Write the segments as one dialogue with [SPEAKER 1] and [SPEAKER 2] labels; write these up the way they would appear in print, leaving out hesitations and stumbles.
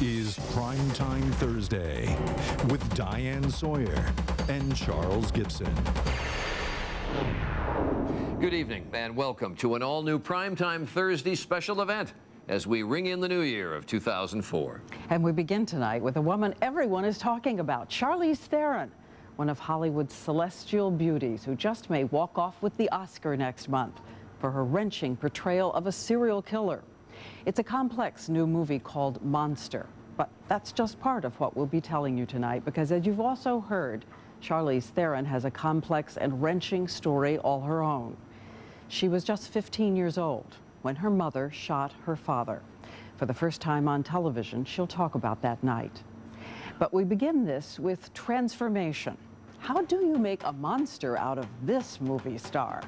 [SPEAKER 1] is Primetime Thursday with Diane Sawyer and Charles Gibson.
[SPEAKER 2] Good evening and welcome to an all-new Primetime Thursday special event as we ring in the new year of 2004.
[SPEAKER 3] And we begin tonight with a woman everyone is talking about, Charlize Theron, one of Hollywood's celestial beauties who just may walk off with the Oscar next month for her wrenching portrayal of a serial killer. It's a complex new movie called Monster, but that's just part of what we'll be telling you tonight, because as you've also heard, Charlize Theron has a complex and wrenching story all her own. She was just 15 years old when her mother shot her father. For the first time on television, she'll talk about that night. But we begin this with transformation. How do you make a monster out of this movie star?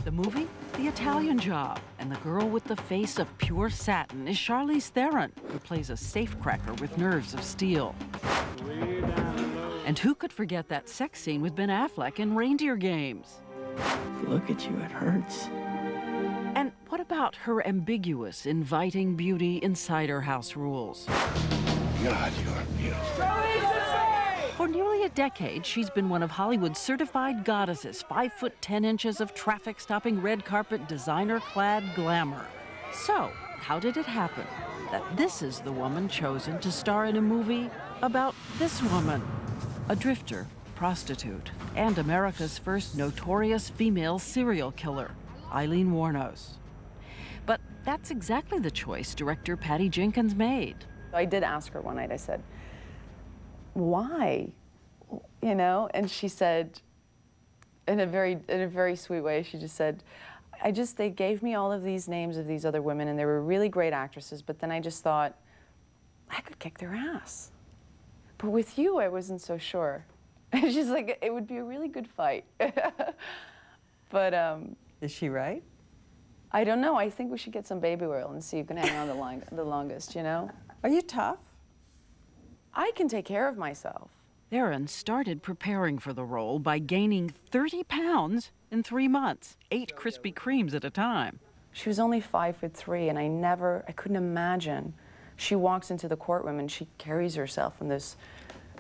[SPEAKER 3] The movie, The Italian Job, and the girl with the face of pure satin is Charlize Theron, who plays a safecracker with nerves of steel. And who could forget that sex scene with Ben Affleck in Reindeer Games?
[SPEAKER 4] Look at you, it hurts.
[SPEAKER 3] And what about her ambiguous, inviting beauty inside her house rules?
[SPEAKER 5] God, you are beautiful.
[SPEAKER 3] For nearly a decade, she's been one of Hollywood's certified goddesses, 5 foot 10 inches of traffic-stopping red carpet designer-clad glamour. So, how did it happen that this is the woman chosen to star in a movie about this woman? A drifter, prostitute, and America's first notorious female serial killer, Eileen Warnos. But that's exactly the choice director Patty Jenkins made.
[SPEAKER 6] I did ask her one night, I said, why? You know, and she said, in a very sweet way, she just said, they gave me all of these names of these other women and they were really great actresses, but then I just thought, I could kick their ass. But with you, I wasn't so sure. And she's like, it would be a really good fight. But,
[SPEAKER 3] Is she right?
[SPEAKER 6] I don't know. I think we should get some baby oil and see who can hang on the longest, you know?
[SPEAKER 3] Are you tough?
[SPEAKER 6] I can take care of myself.
[SPEAKER 3] Theron started preparing for the role by gaining 30 pounds in 3 months, 8 Krispy Kremes at a time.
[SPEAKER 6] She was only 5'3", and I couldn't imagine. She walks into the courtroom and she carries herself in this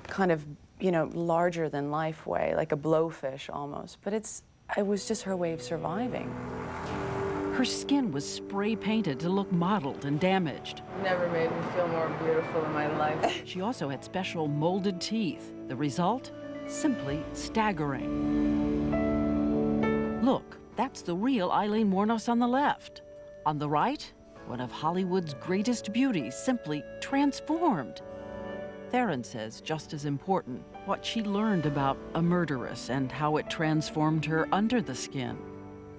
[SPEAKER 6] kind of, you know, larger than life way, like a blowfish almost. But it was just her way of surviving.
[SPEAKER 3] Her skin was spray painted to look mottled and damaged.
[SPEAKER 6] Never made me feel more beautiful in my life.
[SPEAKER 3] She also had special molded teeth. The result? Simply staggering. Look, that's the real Eileen Warnos on the left. On the right, one of Hollywood's greatest beauties, simply transformed. Theron says just as important, what she learned about a murderess and how it transformed her under the skin.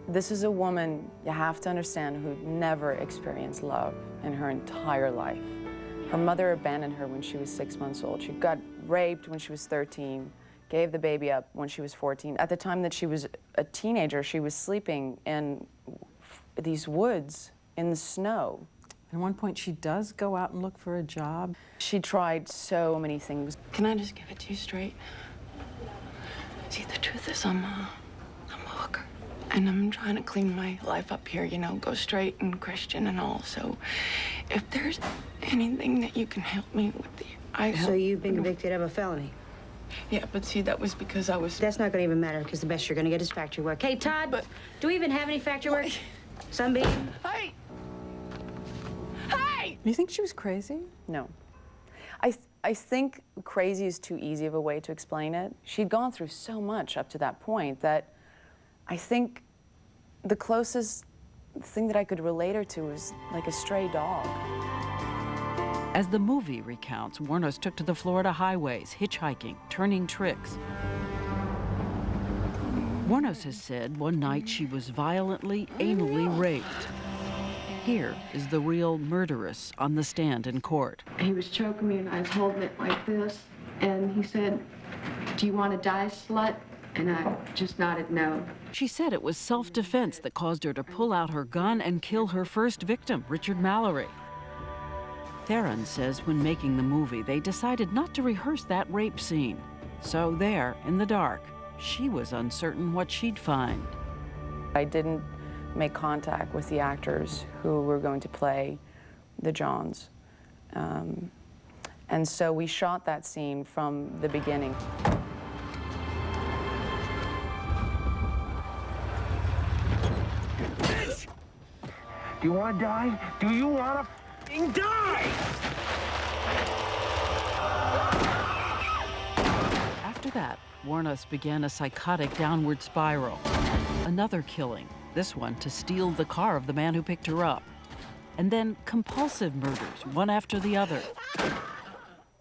[SPEAKER 6] This is a woman, you have to understand, who never experienced love in her entire life. Her mother abandoned her when she was 6 months old. She got raped when she was 13, gave the baby up when she was 14. At the time that she was a teenager, she was sleeping in these woods in the snow.
[SPEAKER 3] At one point, she does go out and look for a job.
[SPEAKER 6] She tried so many things.
[SPEAKER 4] Can I just give it to you straight? See, the truth is I'm a hooker. And I'm trying to clean my life up here, you know, go straight and Christian and all. So if there's anything that you can help me with,
[SPEAKER 7] So you've been convicted of a felony?
[SPEAKER 4] Yeah, but see, that was because I was...
[SPEAKER 7] That's not going to even matter, because the best you're going to get is factory work. Hey, Todd, do we even have any factory work? Sunbeam?
[SPEAKER 4] Hey! Hey!
[SPEAKER 3] You think she was crazy?
[SPEAKER 6] No. I think crazy is too easy of a way to explain it. She'd gone through so much up to that point that I think the closest thing that I could relate her to was like a stray dog.
[SPEAKER 3] As the movie recounts, Warnos took to the Florida highways, hitchhiking, turning tricks. Warnos has said one night she was violently, anally raped. Here is the real murderess on the stand in court.
[SPEAKER 8] He was choking me and I was holding it like this, and he said, "Do you want to die, slut?" And I just nodded no.
[SPEAKER 3] She said it was self-defense that caused her to pull out her gun and kill her first victim, Richard Mallory. Theron says when making the movie, they decided not to rehearse that rape scene. So there, in the dark, she was uncertain what she'd find.
[SPEAKER 6] I didn't make contact with the actors who were going to play the Johns. And so we shot that scene from the beginning.
[SPEAKER 5] Bitch! Do you want to die? Do you want to f***ing die?
[SPEAKER 3] After that, Warnos began a psychotic downward spiral. Another killing, this one to steal the car of the man who picked her up. And then compulsive murders, one after the other.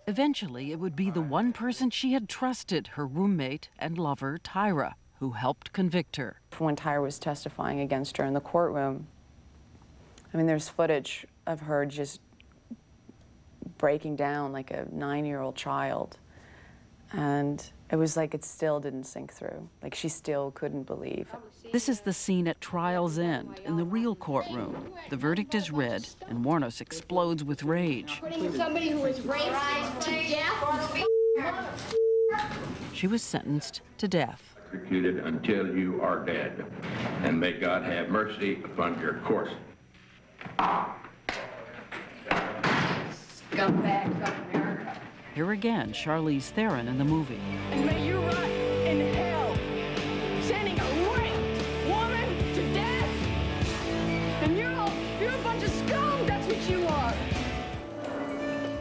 [SPEAKER 3] Eventually, it would be the one person she had trusted, her roommate and lover, Tyra, who helped convict her.
[SPEAKER 6] When Tyra was testifying against her in the courtroom, I mean, there's footage of her just breaking down like a 9-year-old child. And it was like it still didn't sink through. Like she still couldn't believe.
[SPEAKER 3] This is the scene at trial's end, in the real courtroom. The verdict is read, and Warnos explodes with rage.
[SPEAKER 9] Somebody who was raped to death.
[SPEAKER 3] She was sentenced to death.
[SPEAKER 5] Executed until you are dead, and may God have mercy upon your course.
[SPEAKER 8] Scumbags of America.
[SPEAKER 3] Here again, Charlize Theron in the movie.
[SPEAKER 4] And may you rot in hell, sending a raped woman to death. And you're a bunch of scum, that's what you are.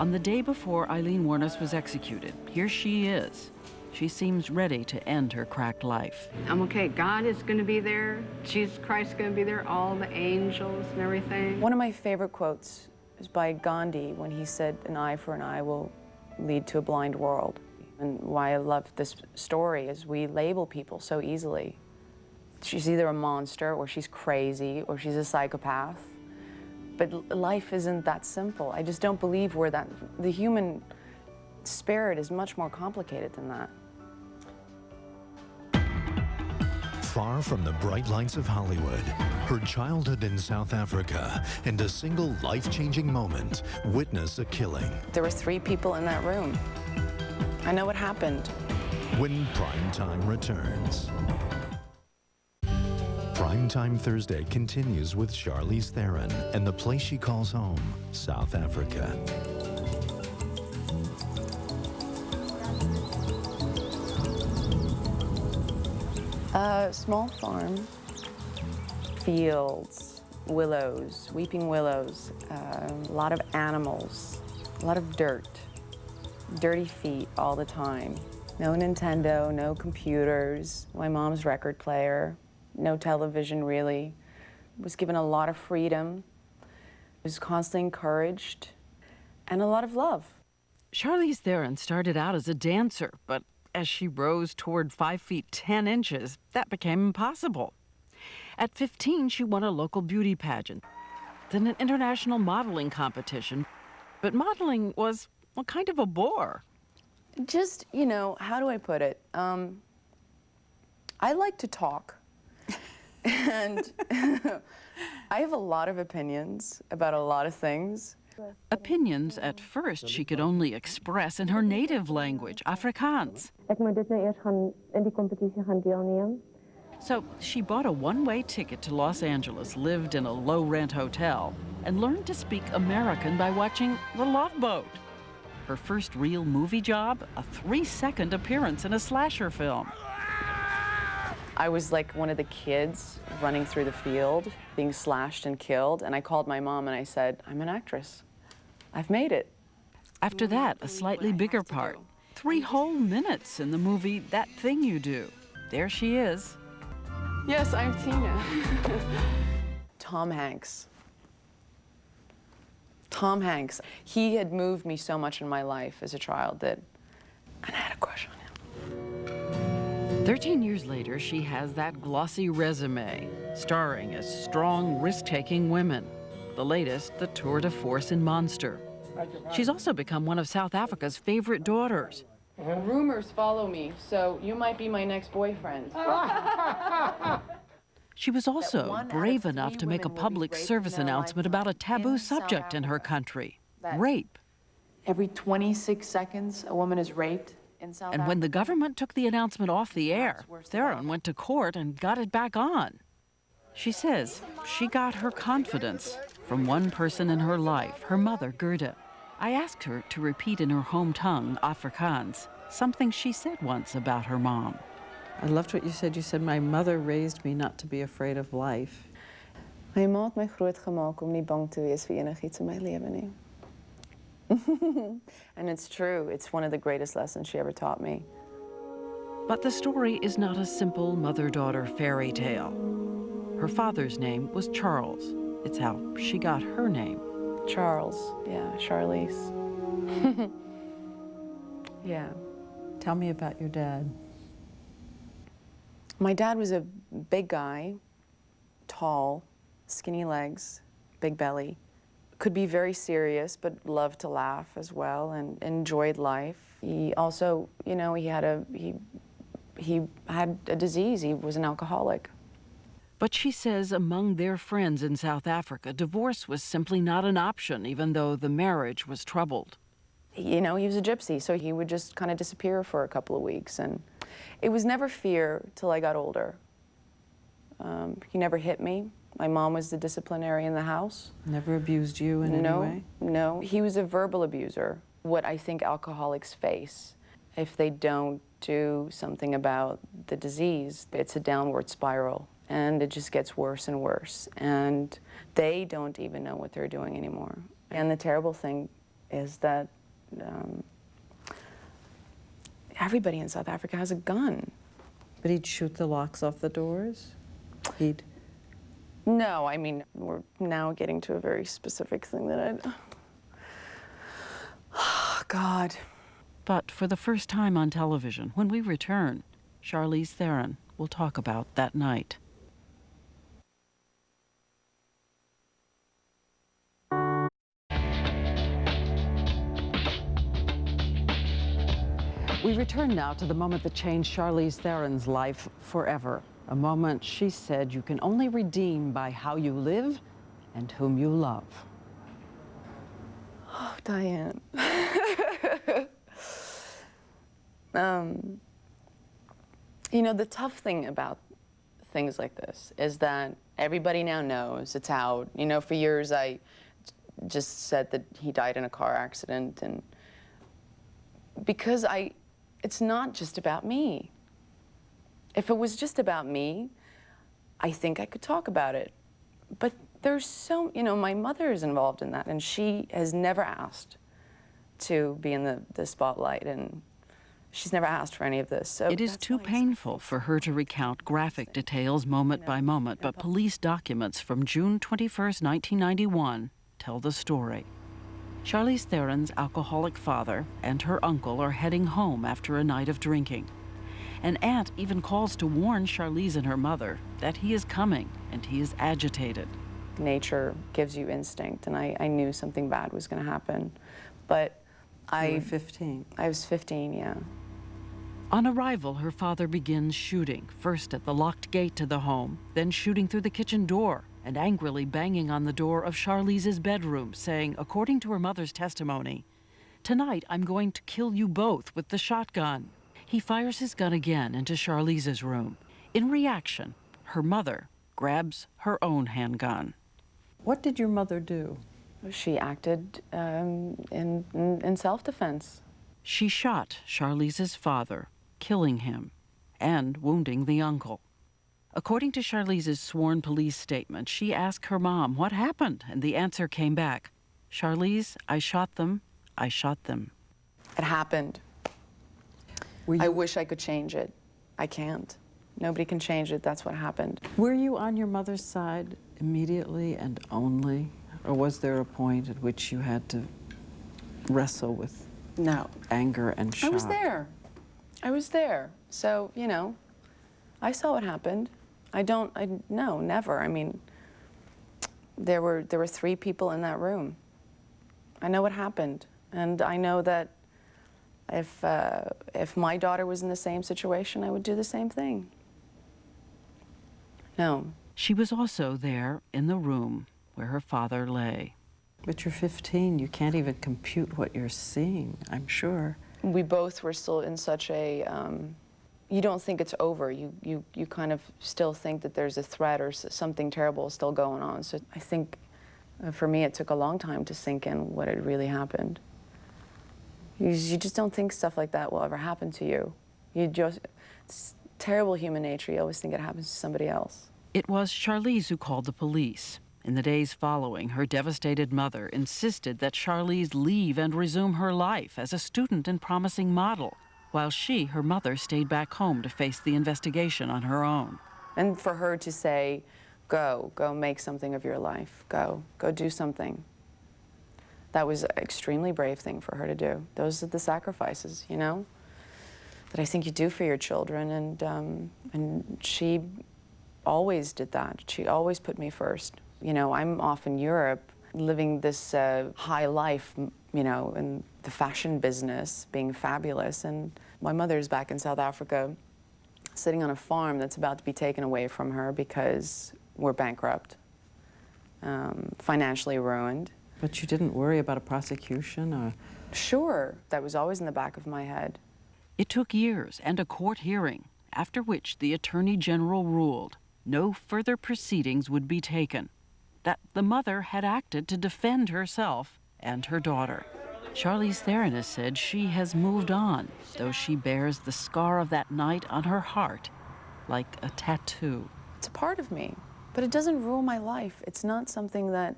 [SPEAKER 3] On the day before Eileen Warnos was executed, here she is. She seems ready to end her cracked life.
[SPEAKER 8] I'm okay. God is going to be there. Jesus Christ is going to be there. All the angels and everything.
[SPEAKER 6] One of my favorite quotes is by Gandhi when he said, "An eye for an eye will lead to a blind world." And why I love this story is we label people so easily. She's either a monster, or she's crazy, or she's a psychopath. But life isn't that simple. I just don't believe we're that. The human spirit is much more complicated than that.
[SPEAKER 1] Far from the bright lights of Hollywood, her childhood in South Africa, and a single life-changing moment witness a killing.
[SPEAKER 6] There were 3 people in that room. I know what happened.
[SPEAKER 1] When Primetime returns. Primetime Thursday continues with Charlize Theron and the place she calls home, South Africa.
[SPEAKER 6] A small farm, fields, willows, weeping willows, a lot of animals, a lot of dirt, dirty feet all the time. No Nintendo, no computers, my mom's record player, no television really. Was given a lot of freedom, was constantly encouraged, and a lot of love.
[SPEAKER 3] Charlize Theron started out as a dancer, but as she rose toward 5 feet 10 inches, that became impossible. At 15, she won a local beauty pageant, then an international modeling competition. But modeling was, well, kind of a bore.
[SPEAKER 6] Just, you know, how do I put it? I like to talk. And I have a lot of opinions about a lot of things.
[SPEAKER 3] Opinions at first she could only express in her native language, Afrikaans. So she bought a one-way ticket to Los Angeles, lived in a low-rent hotel, and learned to speak American by watching The Love Boat. Her first real movie job, a 3-second appearance in a slasher film.
[SPEAKER 6] I was like one of the kids running through the field, being slashed and killed, and I called my mom and I said, "I'm an actress. I've made it."
[SPEAKER 3] After that, a slightly bigger part. 3 whole minutes in the movie That Thing You Do. There she is.
[SPEAKER 6] Yes, I'm Tina. Tom Hanks. Tom Hanks. He had moved me so much in my life as a child that I had a crush on him.
[SPEAKER 3] 13 years later, she has that glossy resume, starring as strong, risk-taking women. The latest, the tour de force in Monster. She's also become one of South Africa's favorite daughters.
[SPEAKER 6] Rumors follow me, so you might be my next boyfriend.
[SPEAKER 3] She was also brave enough to make a public service announcement about a taboo subject in her country, rape.
[SPEAKER 6] Every 26 seconds, a woman is raped in South Africa.
[SPEAKER 3] And when the government took the announcement off the air, Theron went to court and got it back on. She says she got her confidence from one person in her life, her mother, Gerda. I asked her to repeat in her home tongue, Afrikaans, something she said once about her mom. I loved what you said. You said, my mother raised me not to be afraid of life.
[SPEAKER 6] My ma het my grootgemaak om nie bang te wees vir enigiets in my lewe nie. And it's true. It's one of the greatest lessons she ever taught me.
[SPEAKER 3] But the story is not a simple mother-daughter fairy tale. Her father's name was Charles. It's how she got her name.
[SPEAKER 6] Charles, yeah, Charlize. Yeah.
[SPEAKER 3] Tell me about your dad.
[SPEAKER 6] My dad was a big guy, tall, skinny legs, big belly. Could be very serious, but loved to laugh as well and enjoyed life. He also, you know, he had a disease. He was an alcoholic.
[SPEAKER 3] But she says among their friends in South Africa, divorce was simply not an option, even though the marriage was troubled.
[SPEAKER 6] You know, he was a gypsy, so he would just kind of disappear for a couple of weeks. And it was never fear till I got older. He never hit me. My mom was the disciplinary in the house.
[SPEAKER 3] Never abused you in any way?
[SPEAKER 6] No, he was a verbal abuser. What I think alcoholics face if they don't do something about the disease, it's a downward spiral. And it just gets worse and worse. And they don't even know what they're doing anymore. And the terrible thing is that everybody in South Africa has a gun.
[SPEAKER 3] But he'd shoot the locks off the doors? He'd...
[SPEAKER 6] No, I mean, we're now getting to a very specific thing that oh, God.
[SPEAKER 3] But for the first time on television, when we return, Charlize Theron will talk about that night. We return now to the moment that changed Charlize Theron's life forever. A moment she said you can only redeem by how you live and whom you love.
[SPEAKER 6] Oh, Diane. You know, the tough thing about things like this is that everybody now knows it's out. You know, for years I just said that he died in a car accident, and because it's not just about me. If it was just about me, I think I could talk about it. But there's so, you know, my mother is involved in that, and she has never asked to be in the spotlight, and she's never asked for any of this. So
[SPEAKER 3] it is too painful for her to recount graphic details moment by moment, but police documents from June 21st, 1991 tell the story. Charlize Theron's alcoholic father and her uncle are heading home after a night of drinking. An aunt even calls to warn Charlize and her mother that he is coming and he is agitated.
[SPEAKER 6] Nature gives you instinct, and I knew something bad was going to happen. But
[SPEAKER 3] You were 15.
[SPEAKER 6] I was 15, yeah.
[SPEAKER 3] On arrival, her father begins shooting, first at the locked gate to the home, then shooting through the kitchen door and angrily banging on the door of Charlize's bedroom, saying, according to her mother's testimony, "Tonight I'm going to kill you both with the shotgun." He fires his gun again into Charlize's room. In reaction, her mother grabs her own handgun. What did your mother do?
[SPEAKER 6] She acted in self-defense.
[SPEAKER 3] She shot Charlize's father, killing him and wounding the uncle. According to Charlize's sworn police statement, she asked her mom what happened, and the answer came back, "Charlize, I shot them. I shot them."
[SPEAKER 6] It happened. I wish I could change it. I can't. Nobody can change it. That's what happened.
[SPEAKER 3] Were you on your mother's side immediately and only, or was there a point at which you had to wrestle with anger and shock?
[SPEAKER 6] I was there. I was there. So, you know, I saw what happened. No, never. I mean, there were 3 people in that room. I know what happened, and I know that if my daughter was in the same situation, I would do the same thing. No.
[SPEAKER 3] She was also there in the room where her father lay. But you're 15. You can't even compute what you're seeing, I'm sure.
[SPEAKER 6] We both were still in such a you don't think it's over. You kind of still think that there's a threat or something terrible still going on. So I think for me it took a long time to sink in what had really happened. You just don't think stuff like that will ever happen to you. It's terrible human nature. You always think it happens to somebody else.
[SPEAKER 3] It was Charlize who called the police. In the days following, her devastated mother insisted that Charlize leave and resume her life as a student and promising model, while she, her mother, stayed back home to face the investigation on her own.
[SPEAKER 6] And for her to say, go make something of your life, go do something. That was an extremely brave thing for her to do. Those are the sacrifices, you know, that I think you do for your children, and she always did that. She always put me first. You know, I'm off in Europe living this high life, you know, in the fashion business, being fabulous, and my mother's back in South Africa sitting on a farm that's about to be taken away from her because we're bankrupt, financially ruined.
[SPEAKER 3] But you didn't worry about a prosecution or?
[SPEAKER 6] Sure, that was always in the back of my head.
[SPEAKER 3] It took years and a court hearing, after which the Attorney General ruled no further proceedings would be taken, that the mother had acted to defend herself and her daughter. Charlize Theron has said she has moved on, though she bears the scar of that night on her heart like a tattoo.
[SPEAKER 6] It's a part of me, but it doesn't rule my life. It's not something that...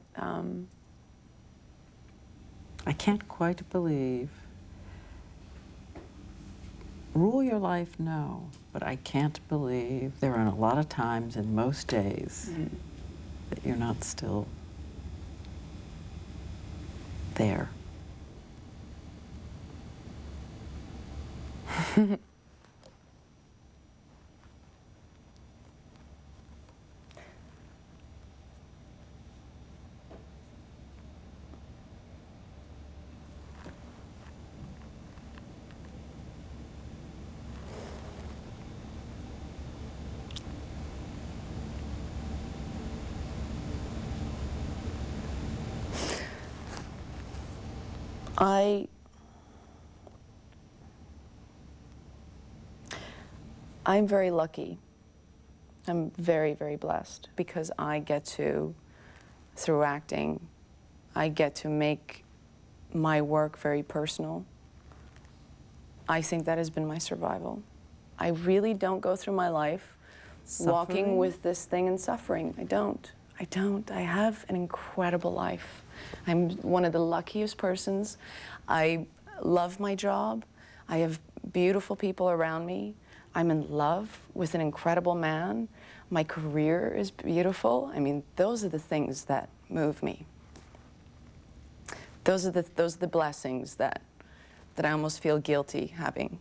[SPEAKER 3] I can't quite believe. Rule your life, no, but I can't believe there are a lot of times in most days that you're not still there.
[SPEAKER 6] I'm very lucky. I'm very, very blessed because I get to, through acting, I get to make my work very personal. I think that has been my survival. I really don't go through my life walking with this thing and suffering. I don't. I have an incredible life. I'm one of the luckiest persons. I love my job. I have beautiful people around me. I'm in love with an incredible man. My career is beautiful. I mean, those are the things that move me. Those are the blessings that I almost feel guilty having.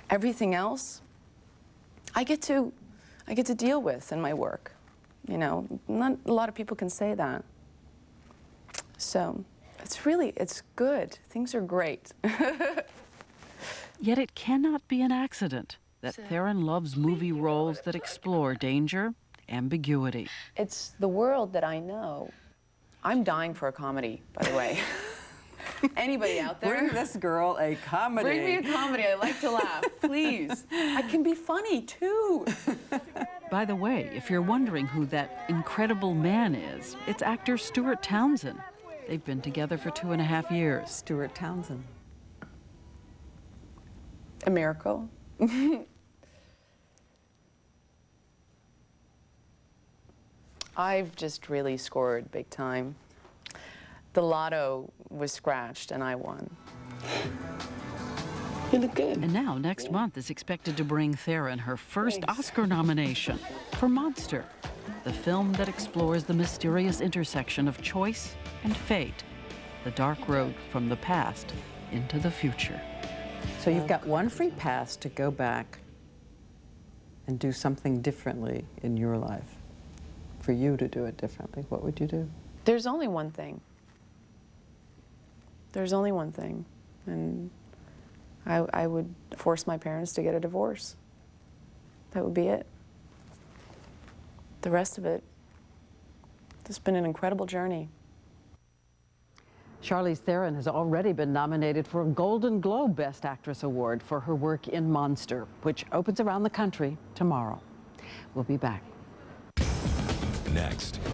[SPEAKER 6] Everything else, I get to deal with in my work. You know, not a lot of people can say that. So it's good. Things are great.
[SPEAKER 3] Yet it cannot be an accident that Theron loves movie roles that explore danger, ambiguity.
[SPEAKER 6] It's the world that I know. I'm dying for a comedy, by the way. Anybody out there?
[SPEAKER 3] Bring this girl a comedy.
[SPEAKER 6] Bring me a comedy. I like to laugh, please. I can be funny, too.
[SPEAKER 3] By the way, if you're wondering who that incredible man is, it's actor Stuart Townsend. They've been together for 2.5 years. Stuart Townsend.
[SPEAKER 6] A miracle. I've just really scored big time. The lotto was scratched and I won. You look good.
[SPEAKER 3] And now, next month is expected to bring Theron her first Oscar nomination for Monster, the film that explores the mysterious intersection of choice and fate, the dark road from the past into the future. So you've got one free pass to go back and do something differently in your life. For you to do it differently, what would you do?
[SPEAKER 6] There's only one thing. There's only one thing. And I would force my parents to get a divorce. That would be it. The rest of it, it's been an incredible journey.
[SPEAKER 3] Charlize Theron has already been nominated for a Golden Globe Best Actress Award for her work in Monster, which opens around the country tomorrow. We'll be back.
[SPEAKER 1] Next.